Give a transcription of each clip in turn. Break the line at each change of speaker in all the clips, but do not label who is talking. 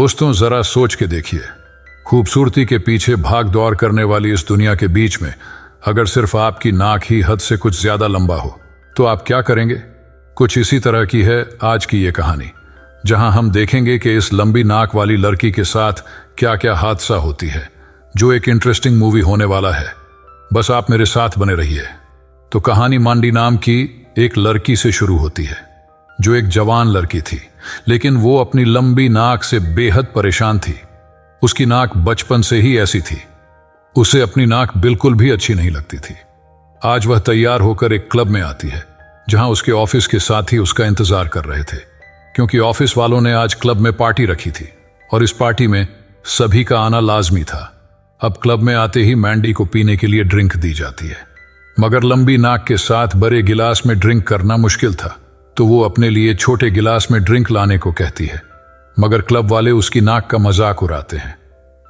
दोस्तों, जरा सोच के देखिए, खूबसूरती के पीछे भाग दौड़ करने वाली इस दुनिया के बीच में अगर सिर्फ आपकी नाक ही हद से कुछ ज्यादा लंबा हो तो आप क्या करेंगे? कुछ इसी तरह की है आज की ये कहानी, जहां हम देखेंगे कि इस लंबी नाक वाली लड़की के साथ क्या क्या हादसा होती है, जो एक इंटरेस्टिंग मूवी होने वाला है। बस आप मेरे साथ बने रहिए। तो कहानी मांडी नाम की एक लड़की से शुरू होती है, जो एक जवान लड़की थी, लेकिन वो अपनी लंबी नाक से बेहद परेशान थी। उसकी नाक बचपन से ही ऐसी थी, उसे अपनी नाक बिल्कुल भी अच्छी नहीं लगती थी। आज वह तैयार होकर एक क्लब में आती है, जहां उसके ऑफिस के साथी उसका इंतजार कर रहे थे, क्योंकि ऑफिस वालों ने आज क्लब में पार्टी रखी थी और इस पार्टी में सभी का आना लाजमी था। अब क्लब में आते ही मैंडी को पीने के लिए ड्रिंक दी जाती है, मगर लंबी नाक के साथ बड़े गिलास में ड्रिंक करना मुश्किल था, तो वो अपने लिए छोटे गिलास में ड्रिंक लाने को कहती है। मगर क्लब वाले उसकी नाक का मजाक उड़ाते हैं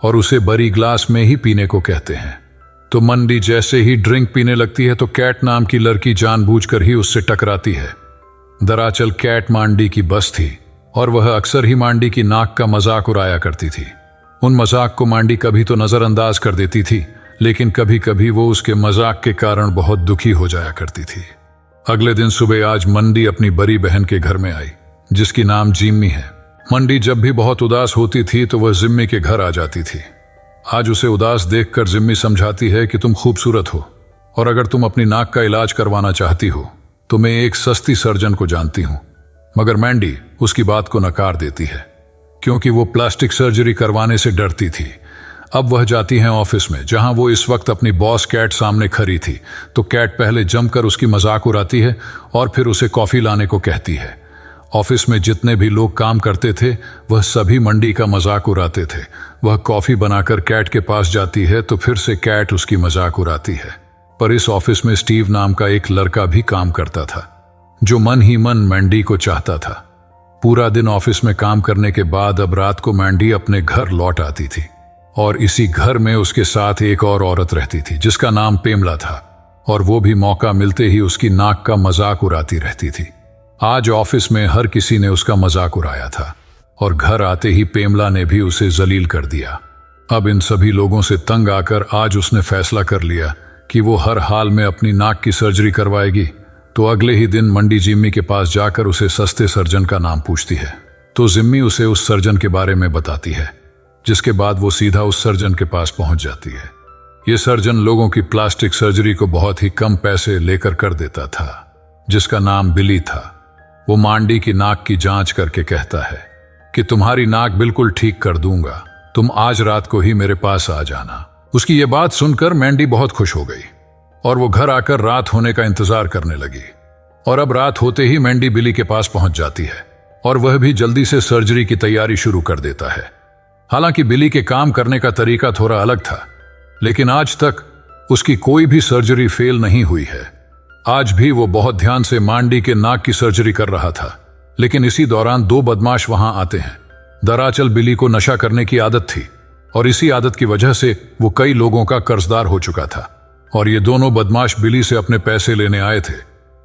और उसे बड़ी गिलास में ही पीने को कहते हैं। तो मंडी जैसे ही ड्रिंक पीने लगती है तो कैट नाम की लड़की जानबूझकर ही उससे टकराती है। दरअसल कैट मांडी की बस थी और वह अक्सर ही मांडी की नाक का मजाक उड़ाया करती थी। उन मजाक को मांडी कभी तो नजरअंदाज कर देती थी, लेकिन कभी कभी वो उसके मजाक के कारण बहुत दुखी हो जाया करती थी। अगले दिन सुबह आज मंडी अपनी बड़ी बहन के घर में आई, जिसकी नाम जिम्मी है। मंडी जब भी बहुत उदास होती थी तो वह जिम्मी के घर आ जाती थी। आज उसे उदास देखकर जिम्मी समझाती है कि तुम खूबसूरत हो और अगर तुम अपनी नाक का इलाज करवाना चाहती हो तो मैं एक सस्ती सर्जन को जानती हूं। मगर मैंडी उसकी बात को नकार देती है, क्योंकि वो प्लास्टिक सर्जरी करवाने से डरती थी। अब वह जाती हैं ऑफिस में, जहां वो इस वक्त अपनी बॉस कैट सामने खड़ी थी। तो कैट पहले जमकर उसकी मजाक उड़ाती है और फिर उसे कॉफी लाने को कहती है। ऑफिस में जितने भी लोग काम करते थे वह सभी मंडी का मजाक उड़ाते थे। वह कॉफी बनाकर कैट के पास जाती है तो फिर से कैट उसकी मजाक उड़ाती है। पर इस ऑफिस में स्टीव नाम का एक लड़का भी काम करता था, जो मन ही मन मैंडी को चाहता था। पूरा दिन ऑफिस में काम करने के बाद अब रात को मैंडी अपने घर लौट आती थी और इसी घर में उसके साथ एक और औरत रहती थी, जिसका नाम पेमला था, और वो भी मौका मिलते ही उसकी नाक का मजाक उड़ाती रहती थी। आज ऑफिस में हर किसी ने उसका मजाक उड़ाया था और घर आते ही पेमला ने भी उसे जलील कर दिया। अब इन सभी लोगों से तंग आकर आज उसने फैसला कर लिया कि वो हर हाल में अपनी नाक की सर्जरी करवाएगी। तो अगले ही दिन मंडी जिम्मी के पास जाकर उसे सस्ते सर्जन का नाम पूछती है। तो जिम्मी उसे उस सर्जन के बारे में बताती है, जिसके बाद वो सीधा उस सर्जन के पास पहुंच जाती है। ये सर्जन लोगों की प्लास्टिक सर्जरी को बहुत ही कम पैसे लेकर कर देता था, जिसका नाम बिली था। वो मांडी की नाक की जांच करके कहता है कि तुम्हारी नाक बिल्कुल ठीक कर दूंगा, तुम आज रात को ही मेरे पास आ जाना। उसकी ये बात सुनकर मैंडी बहुत खुश हो गई और वो घर आकर रात होने का इंतजार करने लगी। और अब रात होते ही मैंडी बिली के पास पहुंच जाती है और वह भी जल्दी से सर्जरी की तैयारी शुरू कर देता है। हालांकि बिली के काम करने का तरीका थोड़ा अलग था, लेकिन आज तक उसकी कोई भी सर्जरी फेल नहीं हुई है। आज भी वो बहुत ध्यान से मांडी के नाक की सर्जरी कर रहा था, लेकिन इसी दौरान दो बदमाश वहां आते हैं। दरअसल बिली को नशा करने की आदत थी और इसी आदत की वजह से वो कई लोगों का कर्जदार हो चुका था, और ये दोनों बदमाश बिली से अपने पैसे लेने आए थे।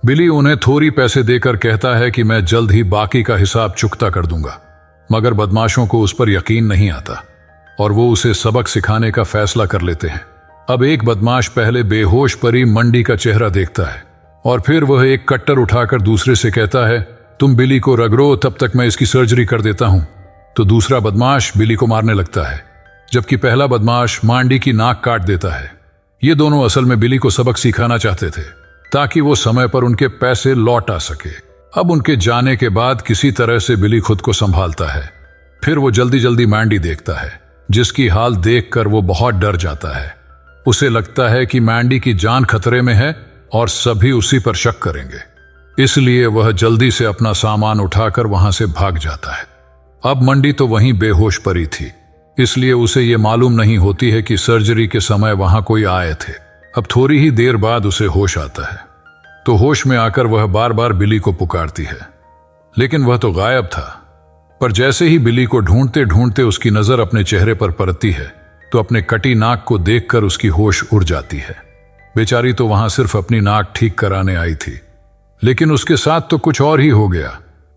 बिली उन्हें थोड़ी पैसे देकर कहता है कि मैं जल्द ही बाकी का हिसाब चुकता कर दूंगा, मगर बदमाशों को उस पर यकीन नहीं आता और वो उसे सबक सिखाने का फैसला कर लेते हैं। अब एक बदमाश पहले बेहोश परी मंडी का चेहरा देखता है और फिर वह एक कट्टर उठाकर दूसरे से कहता है, तुम बिली को रगड़ो, तब तक मैं इसकी सर्जरी कर देता हूं। तो दूसरा बदमाश बिली को मारने लगता है, जबकि पहला बदमाश मांडी की नाक काट देता है। ये दोनों असल में बिली को सबक सिखाना चाहते थे, ताकि वो समय पर उनके पैसे लौट आ सके। अब उनके जाने के बाद किसी तरह से बिली खुद को संभालता है। फिर वो जल्दी जल्दी मांडी देखता है, जिसकी हाल देखकर वो बहुत डर जाता है। उसे लगता है कि मांडी की जान खतरे में है और सभी उसी पर शक करेंगे, इसलिए वह जल्दी से अपना सामान उठाकर वहां से भाग जाता है। अब मंडी तो वहीं बेहोश पड़ी थी, इसलिए उसे ये मालूम नहीं होती है कि सर्जरी के समय वहां कोई आए थे। अब थोड़ी ही देर बाद उसे होश आता है, तो होश में आकर वह बार बार बिली को पुकारती है, लेकिन वह तो गायब था। पर जैसे ही बिली को ढूंढते ढूंढते उसकी नजर अपने चेहरे पर पड़ती है, तो अपने कटी नाक को देखकर उसकी होश उड़ जाती है। बेचारी तो वहां सिर्फ अपनी नाक ठीक कराने आई थी, लेकिन उसके साथ तो कुछ और ही हो गया।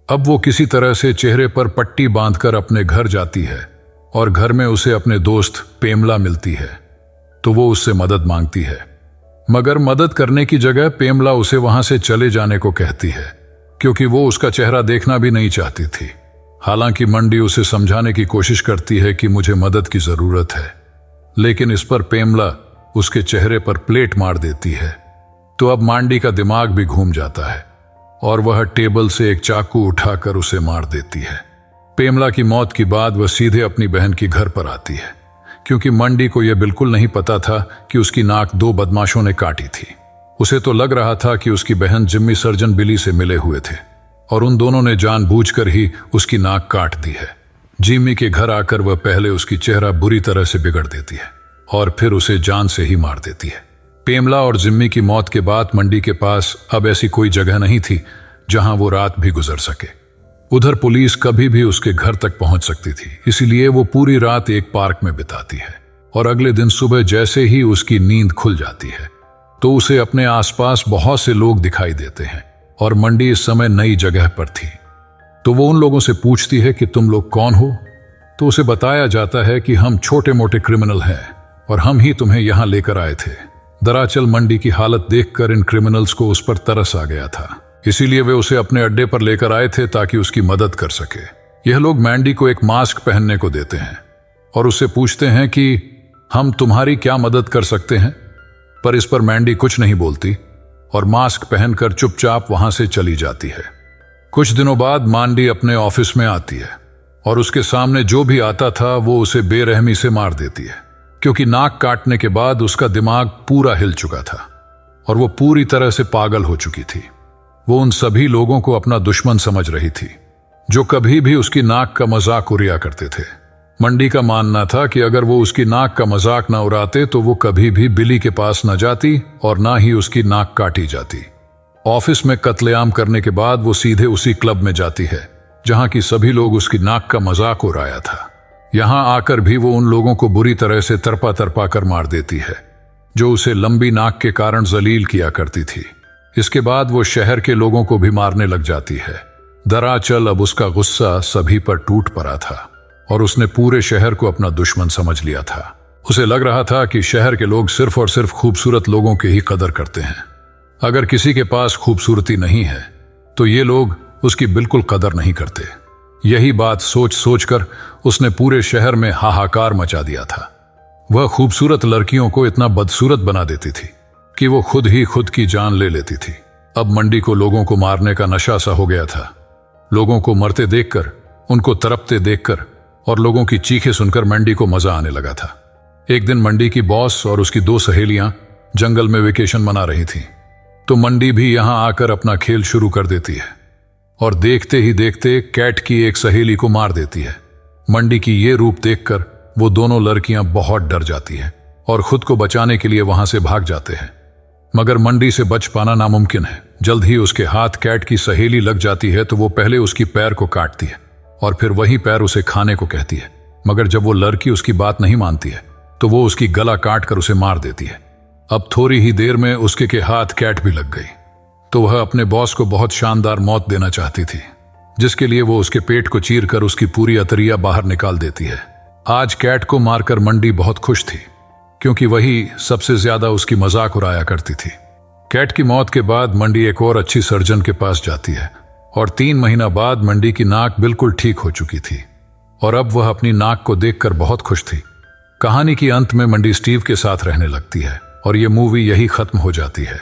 अब वो किसी तरह से चेहरे पर पट्टी बांधकर अपने घर जाती है और घर में उसे अपने दोस्त पेमला मिलती है। तो वो उससे मदद मांगती है, मगर मदद करने की जगह पेमला उसे वहां से चले जाने को कहती है, क्योंकि वो उसका चेहरा देखना भी नहीं चाहती थी। हालांकि मंडी उसे समझाने की कोशिश करती है कि मुझे मदद की जरूरत है, लेकिन इस पर पेमला उसके चेहरे पर प्लेट मार देती है। तो अब मांडी का दिमाग भी घूम जाता है और वह टेबल से एक चाकू उठाकर उसे मार देती है। पेमला की मौत के बाद वह सीधे अपनी बहन के घर पर आती है, क्योंकि मंडी को यह बिल्कुल नहीं पता था कि उसकी नाक 2 बदमाशों ने काटी थी। उसे तो लग रहा था कि उसकी बहन जिम्मी सर्जन बिली से मिले हुए थे और उन दोनों ने जानबूझकर ही उसकी नाक काट दी है। जिम्मी के घर आकर वह पहले उसकी चेहरा बुरी तरह से बिगड़ देती है और फिर उसे जान से ही मार देती है। पेमला और जिम्मी की मौत के बाद मंडी के पास अब ऐसी कोई जगह नहीं थी जहां वो रात भी गुजर सके। उधर पुलिस कभी भी उसके घर तक पहुंच सकती थी, इसलिए वो पूरी रात एक पार्क में बिताती है और अगले दिन सुबह जैसे ही उसकी नींद खुल जाती है तो उसे अपने आसपास बहुत से लोग दिखाई देते हैं और मंडी इस समय नई जगह पर थी। तो वो उन लोगों से पूछती है कि तुम लोग कौन हो? तो उसे बताया जाता है कि हम छोटे मोटे क्रिमिनल हैं और हम ही तुम्हें यहां लेकर आए थे। दरअसल मंडी की हालत देखकर इन क्रिमिनल्स को उस पर तरस आ गया था, इसीलिए वे उसे अपने अड्डे पर लेकर आए थे ताकि उसकी मदद कर सके। यह लोग मैंडी को एक मास्क पहनने को देते हैं और उससे पूछते हैं कि हम तुम्हारी क्या मदद कर सकते हैं, पर इस पर मैंडी कुछ नहीं बोलती और मास्क पहनकर चुपचाप वहां से चली जाती है। कुछ दिनों बाद मांडी अपने ऑफिस में आती है और उसके सामने जो भी आता था वो उसे बेरहमी से मार देती है, क्योंकि नाक काटने के बाद उसका दिमाग पूरा हिल चुका था और वो पूरी तरह से पागल हो चुकी थी। वो उन सभी लोगों को अपना दुश्मन समझ रही थी जो कभी भी उसकी नाक का मजाक उड़ाया करते थे। मंडी का मानना था कि अगर वो उसकी नाक का मजाक ना उड़ाते तो वो कभी भी बिली के पास न जाती और ना ही उसकी नाक काटी जाती। ऑफिस में कत्लेआम करने के बाद वो सीधे उसी क्लब में जाती है जहां की सभी लोग उसकी नाक का मजाक उड़ाया था। यहां आकर भी वो उन लोगों को बुरी तरह से तरपा तरपा कर मार देती है जो उसे लंबी नाक के कारण जलील किया करती थी। इसके बाद वो शहर के लोगों को भी मारने लग जाती है। दरअसल अब उसका गुस्सा सभी पर टूट पड़ा था और उसने पूरे शहर को अपना दुश्मन समझ लिया था। उसे लग रहा था कि शहर के लोग सिर्फ और सिर्फ खूबसूरत लोगों की ही कदर करते हैं। अगर किसी के पास खूबसूरती नहीं है तो ये लोग उसकी बिल्कुल कदर नहीं करते। यही बात सोच सोचकर उसने पूरे शहर में हाहाकार मचा दिया था। वह खूबसूरत लड़कियों को इतना बदसूरत बना देती थी कि वो खुद ही खुद की जान ले लेती थी। अब मंडी को लोगों को मारने का नशा सा हो गया था। लोगों को मरते देखकर, उनको तड़पते देखकर और लोगों की चीखें सुनकर मंडी को मजा आने लगा था। एक दिन मंडी की बॉस और उसकी 2 सहेलियां जंगल में वेकेशन मना रही थीं, तो मंडी भी यहां आकर अपना खेल शुरू कर देती है और देखते ही देखते कैट की एक सहेली को मार देती है। मंडी की ये रूप देखकर वो दोनों लड़कियां बहुत डर जाती हैं और खुद को बचाने के लिए वहां से भाग जाते हैं, मगर मंडी से बच पाना नामुमकिन है। जल्द ही उसके हाथ कैट की सहेली लग जाती है तो वो पहले उसकी पैर को काटती है और फिर वही पैर उसे खाने को कहती है, मगर जब वो लड़की उसकी बात नहीं मानती है तो वो उसकी गला काट कर उसे मार देती है। अब थोड़ी ही देर में उसके के हाथ कैट भी लग गई, तो वह अपने बॉस को बहुत शानदार मौत देना चाहती थी, जिसके लिए वो उसके पेट को चीरकर उसकी पूरी अतरिया बाहर निकाल देती है। आज कैट को मारकर मंडी बहुत खुश थी, क्योंकि वही सबसे ज्यादा उसकी मजाक उड़ाया करती थी। कैट की मौत के बाद मंडी एक और अच्छी सर्जन के पास जाती है और 3 महीना बाद मंडी की नाक बिल्कुल ठीक हो चुकी थी और अब वह अपनी नाक को देखकर बहुत खुश थी। कहानी के अंत में मंडी स्टीव के साथ रहने लगती है और ये मूवी यही खत्म हो जाती है।